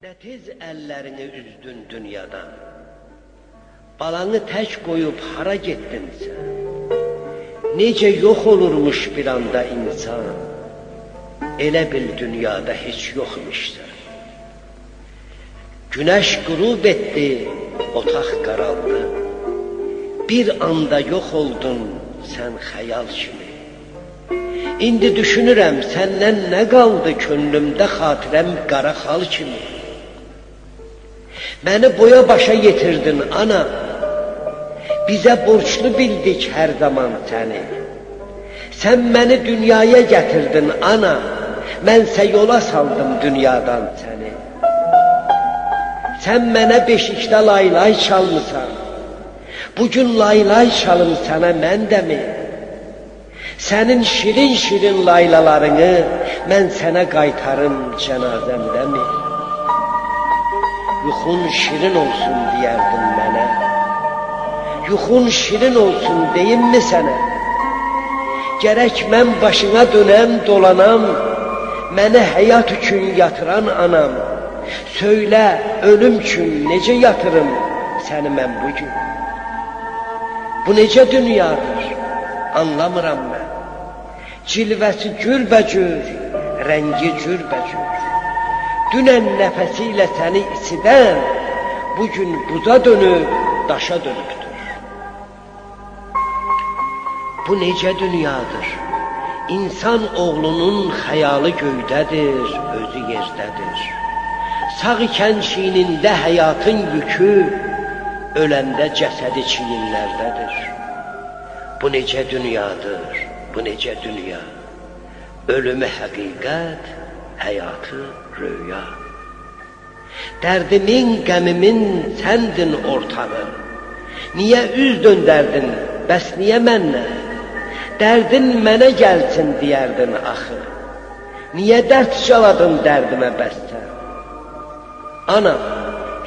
Ne tez ellerini üzdün dünyadan, balanı tək koyup hara gettin sen? Nece yok olurmuş bir anda insan, elə bil dünyada hiç yokmuşsan. Güneş grup etti, otaq qaraldı, bir anda yok oldun sen hayal kimi. İndi düşünürəm səndən nə qaldı könlümdə xatirəm qara xal kimi. Məni boya başa yetirdin ana, bize borçlu bildik her zaman seni. Sen məni dünyaya getirdin ana, mənsə yola saldım dünyadan seni. Sen mənə beşikdə laylay çalmısan, bugün laylay çalım sana mən də mi? Senin şirin şirin laylalarını mən sənə qaytarım cənazəmdə mi? Yuxun şirin olsun diyerdin mənə, yuxun şirin olsun deyim mi sənə? Gerek mən başına dönəm dolanam, məni həyat üçün yatıran anam. Söylə ölüm üçün necə yatırım səni mən bugün? Bu necə dünyadır, anlamıram mən. Cilvəsi cürbəcür, rəngi cürbəcür. Dünən nəfəsiyle səni isidən, bugün buza dönüb, daşa dönübdür. Bu necə dünyadır? İnsan oğlunun xəyalı göydədir, özü yerdədir. Sağ ikən çiynində həyatın yükü, öləndə cəsədi çiyinlərdədir. Bu necə dünyadır, bu necə dünya? Ölümü həqiqət, həyatı rüya. Dərdimin, qəmimin səndin ortağı. Niyə üz döndərdin, bəs niyə mənlə? Dərdin mənə gəlsin deyərdin axı. Niyə dərd çaladın dərdimə bəssən? Ana,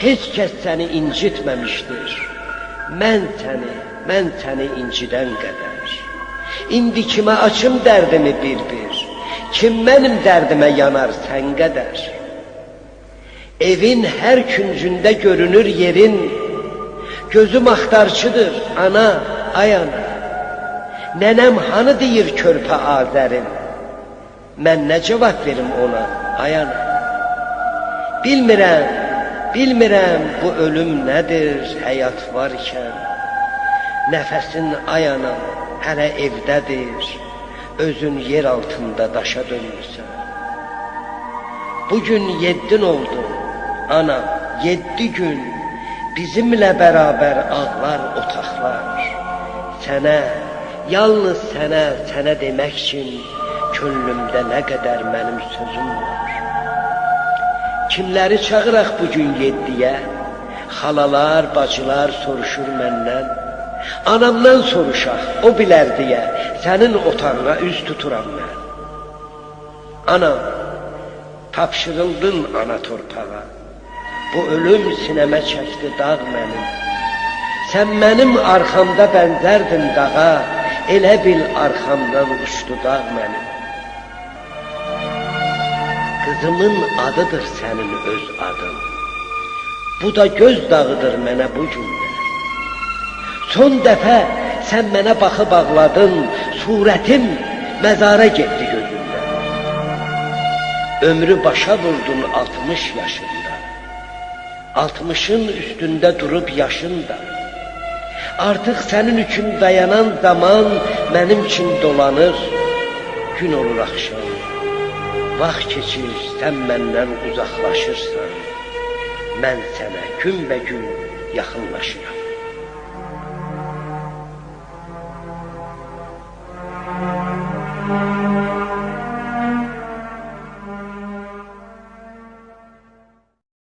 heç kəs səni incitməmişdir. Mən səni incidən qədər. İndi kimə açım dərdimi bir-bir? Kim mənim dərdimə yanar sən qədər? Evin hər küncündə görünür yerin, gözüm axtarçıdır ana, ay ana. Nənəm hanı deyir körpə Azərin? Mən nə cavab verim ona, ay ana? Bilmirəm bu ölüm nədir həyat varkən? Nəfəsin ay ana hələ evdədir, özün yer altında daşa dönürsən. Bugün 7 oldu, ana 7 gün bizimle beraber ağlar otaqlar. Sənə, yalnız sənə demək için könlümdə nə qədər mənim sözüm var. Kimləri çağıraq bugün 7'yə? Xalalar, bacılar soruşur məndən. Anamdan soruşaq, o bilər deyə sənin otağına üz tuturam mən. Anam, tapşırıldın ana torpağa. Bu ölüm sinəmə çəkdi dağ mənim. Sən mənim arxamda bənzərdin dağa, elə bil arxamdan uçdu dağ mənim. Kızımın adıdır sənin öz adın. Bu da göz dağıdır mənə bu gündə. Son dəfə sən mənə baxıb ağladın, surətim məzara getdi gözümdə. Ömrü başa vurdun 60 yaşında. 60'ın üstünde durup yaşında. Artık senin için dayanan zaman benim için dolanır. Gün olur akşam. Vaxt keçir, sen benden uzaklaşırsan. Ben sana gün be gün yakınlaşıram.